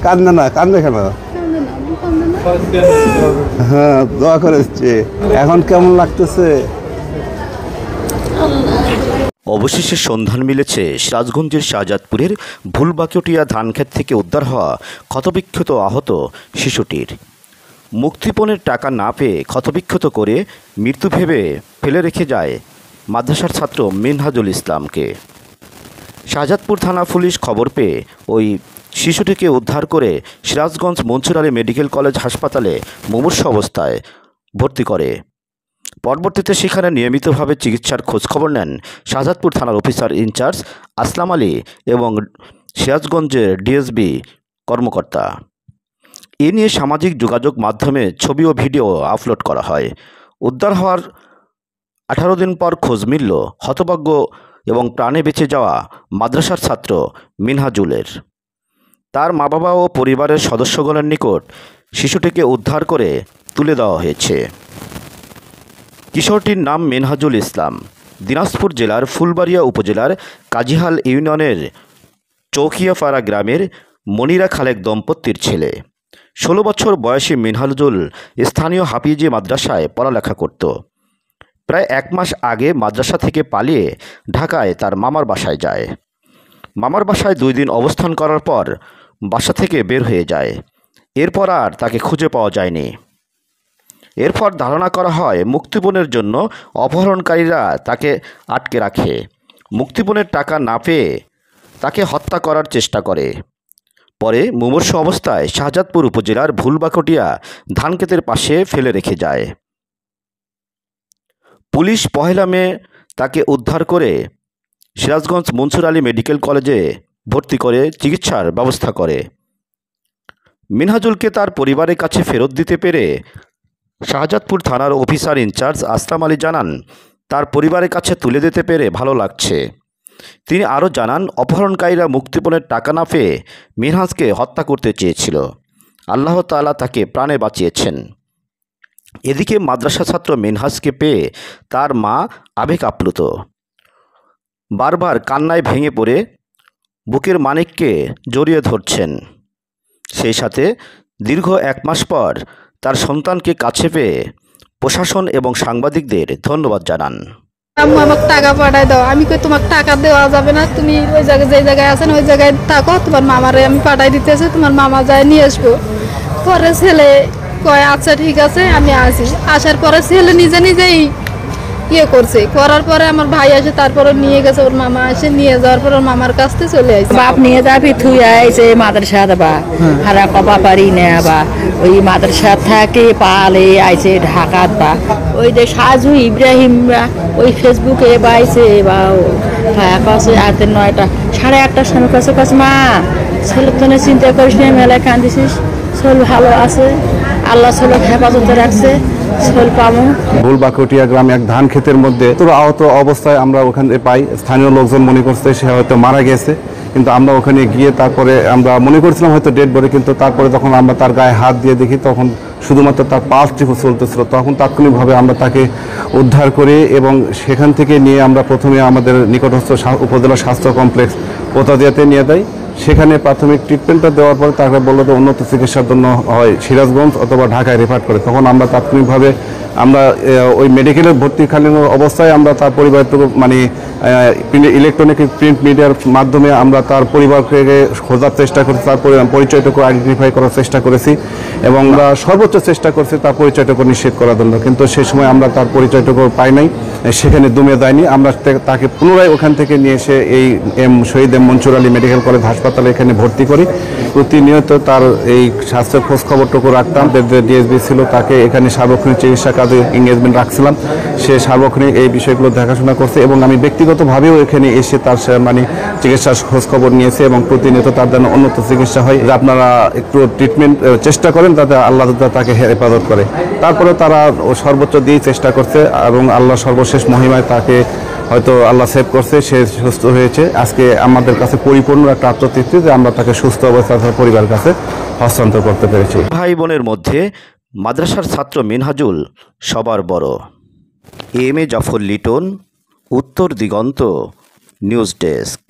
কান্দে না, কান্দে কেন? হ্যাঁ, দোয়া করেছি। এখন কেমন লাগতেছে? অবশেষে সন্ধান মিলেছে সিরাজগঞ্জের শাহজাদপুরের ভুলবাকটিয়া ধানক্ষেত থেকে উদ্ধার হওয়া ক্ষতবিক্ষত আহত শিশুটির। মুক্তিপণের টাকা না পেয়ে ক্ষতবিক্ষত করে মৃত্যু ভেবে ফেলে রেখে যায় মাদ্রাসার ছাত্র মিনহাজুল ইসলামকে। শাহজাদপুর থানা পুলিশ খবর পেয়ে ওই শিশুটিকে উদ্ধার করে সিরাজগঞ্জ মনসুর আলী মেডিকেল কলেজ হাসপাতালে মুমূর্ষু অবস্থায় ভর্তি করে। পরবর্তীতে সেখানে নিয়মিতভাবে চিকিৎসার খোঁজখবর নেন শাহজাদপুর থানার অফিসার ইনচার্জ আসলাম আলী এবং সিরাজগঞ্জের ডিএসবি কর্মকর্তা। এ নিয়ে সামাজিক যোগাযোগ মাধ্যমে ছবি ও ভিডিও আপলোড করা হয়। উদ্ধার হওয়ার 18 দিন পর খোঁজ মিলল হতভাগ্য এবং প্রাণে বেঁচে যাওয়া মাদ্রাসার ছাত্র মিনহাজুলের। তার মা বাবা ও পরিবারের সদস্যগণের নিকট শিশুটিকে উদ্ধার করে তুলে দেওয়া হয়েছে। কিশোরটির নাম মিনহাজুল ইসলাম, দিনাজপুর জেলার ফুলবাড়িয়া উপজেলার কাজীহাল ইউনিয়নের চৌকিয়াপাড়া গ্রামের মনিরা খালেক দম্পতির ছেলে। 16 বছর বয়সী মিনহাজুল স্থানীয় হাফিজি মাদ্রাসায় পড়ালেখা করত। প্রায় 1 মাস আগে মাদ্রাসা থেকে পালিয়ে ঢাকায় তার মামার বাসায় যায়। মামার বাসায় 2 দিন অবস্থান করার পর বাসা থেকে বের হয়ে যায়। এরপর আর তাকে খুঁজে পাওয়া যায়নি। এরপর ধারণা করা হয় মুক্তিপণের জন্য অপহরণকারীরা তাকে আটকে রাখে। মুক্তিপণের টাকা না পেয়ে তাকে হত্যা করার চেষ্টা করে। পরে মুমূর্ষু অবস্থায় শাহজাদপুর উপজেলার ভুলবাকটিয়া ধানক্ষেতের পাশে ফেলে রেখে যায়। পুলিশ 1 মে তাকে উদ্ধার করে সিরাজগঞ্জ মনসুর আলী মেডিকেল কলেজে ভর্তি করে চিকিৎসার ব্যবস্থা করে। মিনহাজুলকে তার পরিবারের কাছে ফেরত দিতে পেরে শাহজাদপুর থানার অফিসার ইনচার্জ আসলাম আলী জানান, তার পরিবারের কাছে তুলে দিতে পেরে ভালো লাগছে। তিনি আরও জানান, অপহরণকারীরা মুক্তিপণের টাকা না পেয়ে মিনহাজকে হত্যা করতে চেয়েছিল। আল্লাহ তাআলা তাকে প্রাণে বাঁচিয়েছেন। এদিকে মাদ্রাসা ছাত্র মিনহাজকে পেয়ে তার মা আবেগ আপ্লুত। বারবার কান্নায় ভেঙে পড়ে বুকের মানিককে জড়িয়ে ধরছেন। সেই সাথে দীর্ঘ 1 মাস পর তার সন্তানকে কাছে পেয়ে প্রশাসন এবং সাংবাদিকদের ধন্যবাদ জানান। আম্মু আমাকে টাকা পাঠায় দাও। আমি কই তোমাকে টাকা দেওয়া যাবে না, তুমি ওই জায়গায় যে জায়গায় আছেন ওই জায়গায় থাকো, তোমার মামারে আমি পাঠাই দিতেছি, তোমার মামা যায় নিয়ে আসবো। পরে ছেলে কয় আচ্ছা ঠিক আছে আমি আসি। আসার পরে ছেলে নিজে নিজেই করছে, করার পরে আমার ভাই আসে, তারপরে নিয়ে গেছে, ওর মামা আসে, নিয়ে যাওয়ার পর ওর মামার কাছ থেকে চলে আসে। বাপ নিয়ে যাবি থুই আইছে মাদ্রাসা দেবা হারা কবা পারি না বা ওই মাদ্রাসা থাকে পালে আইছে ঢাকাত বা ওই যে সাজু ইব্রাহিম ওই ফেসবুকে বাইছে বা ভায়া কাছে রাতের 9টা 1:30টার সময় কাছে কাছে মা ছেলে তো চিন্তা করিস না, মেলায় কান্দিছিস, ছেলে ভালো আছে, আল্লাহ ছেলে হেফাজতে রাখছে, ছেলে পাবো। ভুলবাকটিয়া গ্রামে এক ধান ক্ষেতের মধ্যে আহত অবস্থায় আমরা ওখানে পাই। স্থানীয় লোকজন মনে করছে সে হয়তো মারা গেছে, কিন্তু আমরা ওখানে গিয়ে তারপরে আমরা মনে করছিলাম হয়তো ডেড বডি, কিন্তু তারপরে যখন আমরা তার গায়ে হাত দিয়ে দেখি তখন শুধুমাত্র তার পালস টিপু চলতেছিল। তখন তাৎক্ষণিকভাবে আমরা তাকে উদ্ধার করি এবং সেখান থেকে নিয়ে আমরা প্রথমে আমাদের নিকটস্থ উপজেলা স্বাস্থ্য কমপ্লেক্স পোতাদিয়াতে নিয়ে যাই। সেখানে প্রাথমিক ট্রিটমেন্টটা দেওয়ার পর তাকে বললো যে উন্নত চিকিৎসার জন্য হয় সিরাজগঞ্জ অথবা ঢাকায় রেফার করে। তখন আমরা তাৎক্ষণিকভাবে আমরা ওই মেডিকেলে ভর্তিকালীন অবস্থায় আমরা তার পরিবারটুকু মানে ইলেকট্রনিক প্রিন্ট মিডিয়ার মাধ্যমে আমরা তার পরিবারকে খোঁজার চেষ্টা করছি, তার পরিচয়টুকু আইডেন্টিফাই করার চেষ্টা করেছি এবং আমরা সর্বোচ্চ চেষ্টা করছি তার পরিচয়টুকু নিশ্চিত করার জন্য। কিন্তু সেই সময় আমরা তার পরিচয়টুকু পাই নাই, সেখানে দমে যায়নি। আমরা তাকে পুনরায় ওখান থেকে নিয়ে এসে এই শহীদ মনসুর আলী মেডিকেল কলেজ হাসপাতালে এখানে ভর্তি করি। প্রতিনিয়ত তার এই স্বাস্থ্যের খোঁজ খবরটুকু রাখতাম। ডিএসবি ছিল, তাকে এখানে সার্বক্ষণিক চিকিৎসা কাজে এঙ্গেজমেন্ট রাখছিলাম। সে সার্বক্ষণিক এই বিষয়গুলো দেখাশোনা করছে এবং আমি ব্যক্তিগতভাবেও এখানে এসে তার মানে চিকিৎসার খোঁজ খবর নিয়েছে এবং প্রতিনিয়ত তার জন্য উন্নত চিকিৎসা হয়। আপনারা একটু ট্রিটমেন্ট চেষ্টা করেন যাতে আল্লাহ তাকে হেফাজত করে। তারপরে তারা সর্বোচ্চ দিয়ে চেষ্টা করছে এবং আল্লাহ সর্বশেষ মহিমায় তাকে হয়তো আল্লাহ সেভ করছে, সে সুস্থ হয়েছে। আজকে আমাদের কাছে পরিপূর্ণ একটা আত্মতৃপ্তি যে আমরা তাকে সুস্থ অবস্থায় তার পরিবারের কাছে হস্তান্তর করতে পেরেছি। ভাই বোনের মধ্যে মাদ্রাসার ছাত্র মিনহাজুল সবার বড়। এম এ জাফর লিটন, উত্তর দিগন্ত নিউজ ডেস্ক।